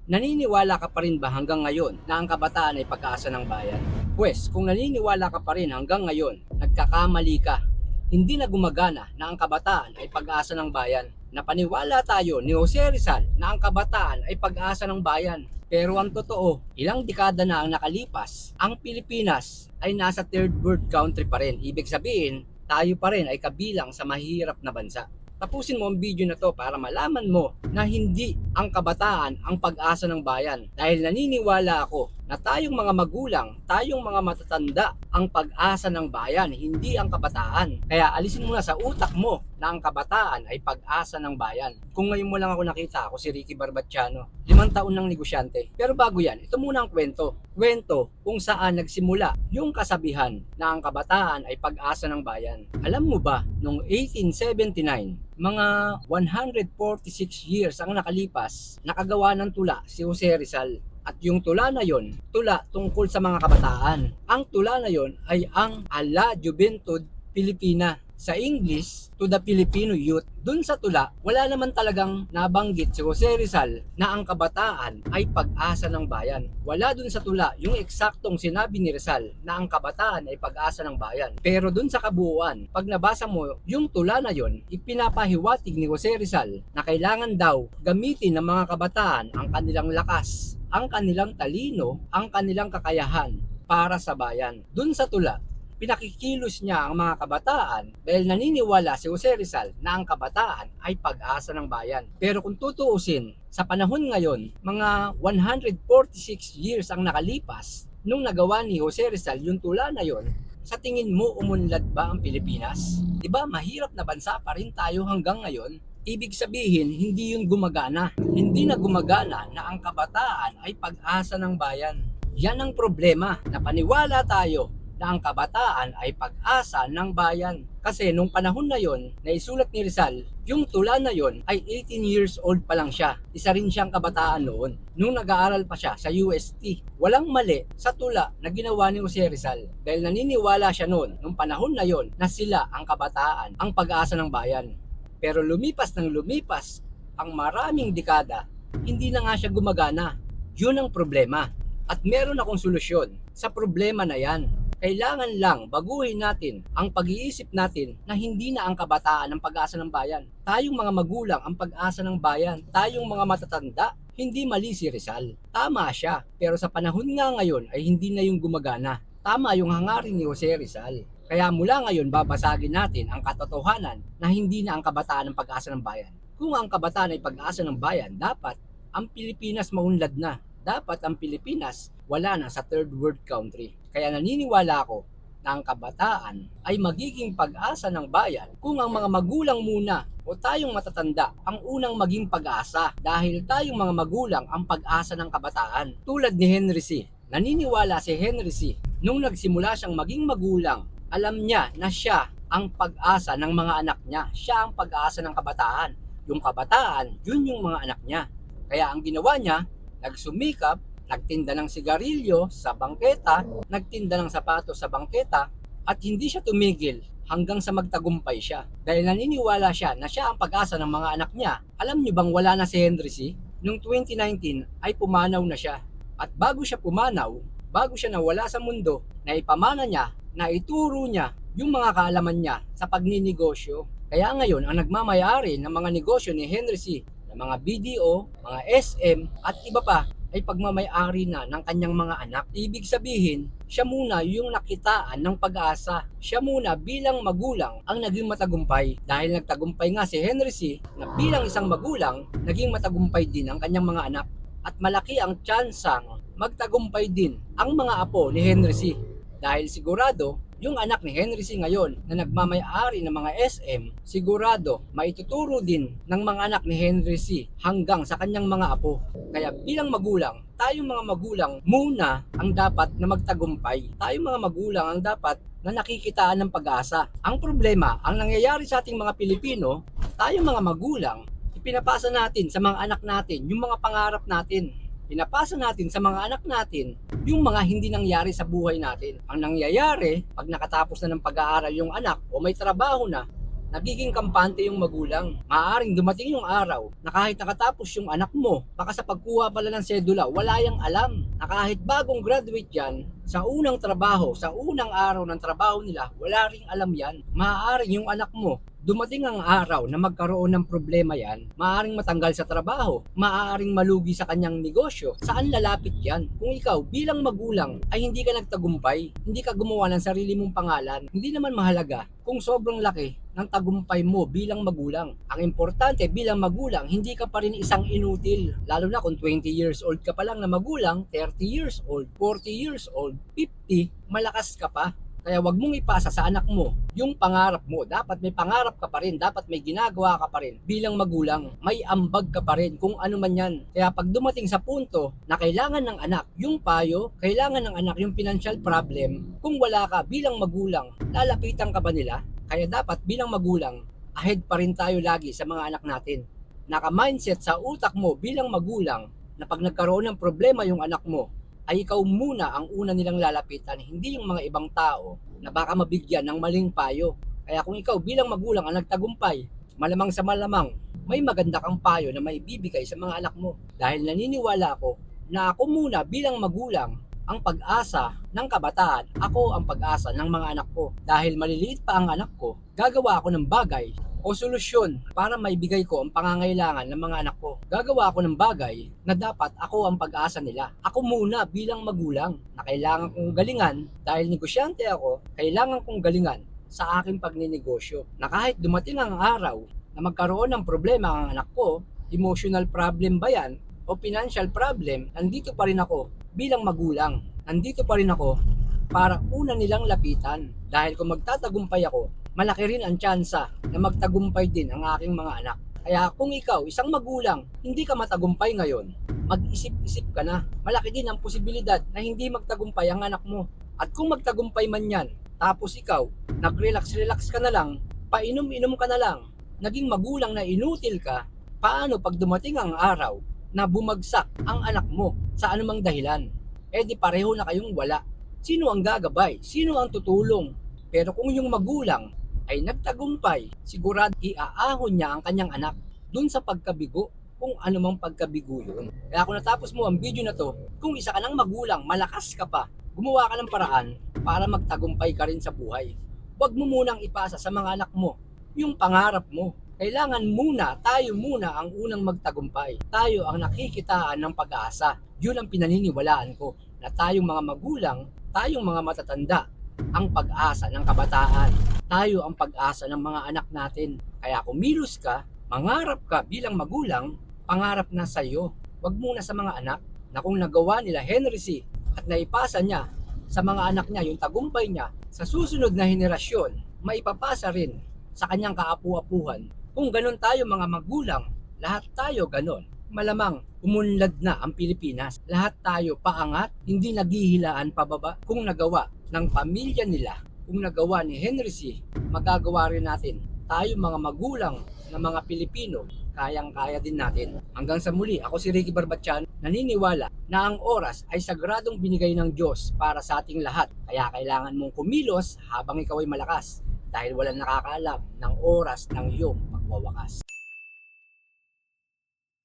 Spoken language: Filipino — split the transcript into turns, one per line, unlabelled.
Naniniwala ka pa rin ba hanggang ngayon na ang kabataan ay pag-asa ng bayan? Pwes, kung naniniwala ka pa rin hanggang ngayon, nagkakamali ka. Hindi na gumagana na ang kabataan ay pag-asa ng bayan. Napaniwala tayo ni Jose Rizal na ang kabataan ay pag-asa ng bayan. Pero ang totoo, ilang dekada na ang nakalipas, ang Pilipinas ay nasa third world country pa rin. Ibig sabihin, tayo pa rin ay kabilang sa mahirap na bansa. Tapusin mo ang video na to para malaman mo na hindi ang kabataan ang pag-asa ng bayan. Dahil naniniwala ako na tayong mga magulang, tayong mga matatanda ang pag-asa ng bayan, hindi ang kabataan. Kaya alisin mo na sa utak mo na ang kabataan ay pag-asa ng bayan. Kung ngayon mo lang ako nakita, ako si Ricky Barbatiano, 5 taon ng negosyante. Pero bago yan, ito muna ang kwento. Kwento kung saan nagsimula yung kasabihan na ang kabataan ay pag-asa ng bayan. Alam mo ba, noong 1879, mga 146 years ang nakalipas, nakagawa ng tula si Jose Rizal. At yung tula na yon, tula tungkol sa mga kabataan. Ang tula na yon ay ang Ala Juventud Pilipina. Sa English, to the Filipino youth. Dun sa tula, wala naman talagang nabanggit si Jose Rizal na ang kabataan ay pag-asa ng bayan. Wala dun sa tula yung eksaktong sinabi ni Rizal na ang kabataan ay pag-asa ng bayan. Pero dun sa kabuuan, pag nabasa mo yung tula na yon, ipinapahiwatig ni Jose Rizal na kailangan daw gamitin ng mga kabataan ang kanilang lakas, ang kanilang talino, ang kanilang kakayahan para sa bayan. Dun sa tula, pinakikilos niya ang mga kabataan dahil naniniwala si Jose Rizal na ang kabataan ay pag-asa ng bayan. Pero kung tutuusin, sa panahon ngayon, mga 146 years ang nakalipas nung nagawa ni Jose Rizal yung tula na yon, sa tingin mo umunlad ba ang Pilipinas? Diba mahirap na bansa pa rin tayo hanggang ngayon? Ibig sabihin, hindi yung gumagana. Hindi na gumagana na ang kabataan ay pag-asa ng bayan. Yan ang problema, na paniwala tayo na ang kabataan ay pag-asa ng bayan. Kasi nung panahon na yon, naisulat ni Rizal, yung tula na yon ay 18 years old pa lang siya. Isa rin siyang kabataan noon, nung nag-aaral pa siya sa UST. Walang mali sa tula na ginawa ni Jose Rizal dahil naniniwala siya noon, nung panahon na yon, na sila ang kabataan, ang pag-asa ng bayan. Pero lumipas ng lumipas ang maraming dekada, hindi na nga siya gumagana. Yun ang problema. At meron akong solusyon sa problema na yan. Kailangan lang baguhin natin ang pag-iisip natin na hindi na ang kabataan ang pag-asa ng bayan. Tayong mga magulang ang pag-asa ng bayan. Tayong mga matatanda, hindi mali si Rizal. Tama siya, pero sa panahon nga ngayon ay hindi na yung gumagana. Tama yung hangarin ni Jose Rizal. Kaya mula ngayon babasagin natin ang katotohanan na hindi na ang kabataan ang pag-asa ng bayan. Kung ang kabataan ay pag-asa ng bayan, dapat ang Pilipinas maunlad na. Dapat ang Pilipinas wala na sa third world country. Kaya naniniwala ako na ang kabataan ay magiging pag-asa ng bayan kung ang mga magulang muna o tayong matatanda ang unang maging pag-asa, dahil tayong mga magulang ang pag-asa ng kabataan. Tulad ni Henry C. Naniniwala si Henry C. Nung nagsimula siyang maging magulang, alam niya na siya ang pag-asa ng mga anak niya. Siya ang pag-asa ng kabataan. Yung kabataan, yun yung mga anak niya. Kaya ang ginawa niya, nagsumikap, nagtinda ng sigarilyo sa bangketa, nagtinda ng sapatos sa bangketa, at hindi siya tumigil hanggang sa magtagumpay siya. Dahil naniniwala siya na siya ang pag-asa ng mga anak niya. Alam niyo bang wala na si Henry C? Noong 2019 ay pumanaw na siya. At bago siya pumanaw, bago siya nawala sa mundo, na ipamana niya, na ituro niya yung mga kaalaman niya sa pagninegosyo. Kaya ngayon, ang nagmamayari ng mga negosyo ni Henry C, ng mga BDO, mga SM, at iba pa, ay pagmamayari na ng kanyang mga anak. Ibig sabihin, siya muna yung nakitaan ng pag-asa. Siya muna bilang magulang ang naging matagumpay. Dahil nagtagumpay nga si Henry C, na bilang isang magulang, naging matagumpay din ang kanyang mga anak. At malaki ang tsansang magtagumpay din ang mga apo ni Henry C. Dahil sigurado, yung anak ni Henry C ngayon na nagmamayari ng mga SM, sigurado maituturo din ng mga anak ni Henry C hanggang sa kanyang mga apo. Kaya bilang magulang, tayong mga magulang muna ang dapat na magtagumpay. Tayong mga magulang ang dapat na nakikitaan ng pag-asa. Ang problema, ang nangyayari sa ating mga Pilipino, tayong mga magulang, ipinapasa natin sa mga anak natin yung mga pangarap natin. Pinapasa natin sa mga anak natin yung mga hindi nangyari sa buhay natin. Ang nangyayari, pag nakatapos na ng pag-aaral yung anak o may trabaho na, nagiging kampante yung magulang. Maaaring dumating yung araw na kahit nakatapos yung anak mo, baka sa pagkuha pala ng sedula, wala yang alam. Na kahit bagong graduate yan, sa unang trabaho, sa unang araw ng trabaho nila, wala ring alam yan. Maaaring yung anak mo, dumating ang araw na magkaroon ng problema yan, maaaring matanggal sa trabaho, maaaring malugi sa kanyang negosyo. Saan lalapit yan? Kung ikaw bilang magulang ay hindi ka nagtagumpay, hindi ka gumawa ng sarili mong pangalan, hindi naman mahalaga kung sobrang laki ng tagumpay mo bilang magulang. Ang importante bilang magulang, hindi ka pa rin isang inutil. Lalo na kung 20 years old ka pa lang na magulang, 30 years old, 40 years old, 50, malakas ka pa. Kaya wag mong ipasa sa anak mo yung pangarap mo. Dapat may pangarap ka pa rin, dapat may ginagawa ka pa rin bilang magulang. May ambag ka pa rin kung ano man yan. Kaya pag dumating sa punto na kailangan ng anak yung payo, kailangan ng anak yung financial problem, kung wala ka bilang magulang, lalapitan ka ba nila? Kaya dapat bilang magulang, ahead pa rin tayo lagi sa mga anak natin. Naka-mindset sa utak mo bilang magulang na pag nagkaroon ng problema yung anak mo, ay ikaw muna ang una nilang lalapitan, hindi yung mga ibang tao na baka mabigyan ng maling payo. Kaya kung ikaw bilang magulang ang nagtagumpay, malamang sa malamang, may maganda kang payo na maibibigay sa mga anak mo. Dahil naniniwala ako na ako muna bilang magulang ang pag-asa ng kabataan, ako ang pag-asa ng mga anak ko. Dahil maliliit pa ang anak ko, gagawa ako ng bagay o solusyon para maibigay ko ang pangangailangan ng mga anak ko. Gagawa ako ng bagay na dapat ako ang pag-asa nila. Ako muna bilang magulang na kailangan kong galingan dahil negosyante ako, kailangan kong galingan sa aking pagninegosyo. Na kahit dumating ang araw na magkaroon ng problema ang anak ko, emotional problem ba yan o financial problem, nandito pa rin ako bilang magulang. Nandito pa rin ako para una nilang lapitan. Dahil kung magtatagumpay ako, malaki rin ang tsansa na magtagumpay din ang aking mga anak. Kaya kung ikaw, isang magulang, hindi ka matagumpay ngayon, mag-isip-isip ka na. Malaki din ang posibilidad na hindi magtagumpay ang anak mo. At kung magtagumpay man yan, tapos ikaw, nag-relax-relax ka na lang, painom-inom ka na lang, naging magulang na inutil ka, paano pag dumating ang araw na bumagsak ang anak mo sa anumang dahilan? Eh di pareho na kayong wala. Sino ang gagabay? Sino ang tutulong? Pero kung yung magulang ay nagtagumpay, sigurado iaahon niya ang kanyang anak dun sa pagkabigo, kung anumang pagkabigo yun. Kaya kung natapos mo ang video na to, kung isa ka ng magulang, malakas ka pa, gumawa ka ng paraan para magtagumpay ka rin sa buhay. Huwag mo munang ipasa sa mga anak mo yung pangarap mo. Kailangan muna, tayo muna ang unang magtagumpay. Tayo ang nakikitaan ng pag-asa. Yun ang pinaniniwalaan ko, na tayong mga magulang, tayong mga matatanda, ang pag-asa ng kabataan. Tayo ang pag-asa ng mga anak natin. Kaya kumilos ka, mangarap ka bilang magulang, pangarap na sa iyo. Huwag muna sa mga anak na kung nagawa nila Henry C. at naipasa niya sa mga anak niya yung tagumpay niya, sa susunod na henerasyon, maipapasa rin sa kanyang kaapu-apuhan. Kung ganun tayo mga magulang, lahat tayo ganun, malamang umunlad na ang Pilipinas. Lahat tayo paangat, hindi naghihilaan pababa. Kung nagawa ng pamilya nila, kung nagawa ni Henry C., magagawa rin natin. Tayo mga magulang na mga Pilipino, kayang-kaya din natin. Hanggang sa muli, ako si Ricky Barbatian, naniniwala na ang oras ay sagradong binigay ng Diyos para sa ating lahat. Kaya kailangan mong kumilos habang ikaw ay malakas, dahil walang nakakaalam ng oras ng iyong pagwawakas.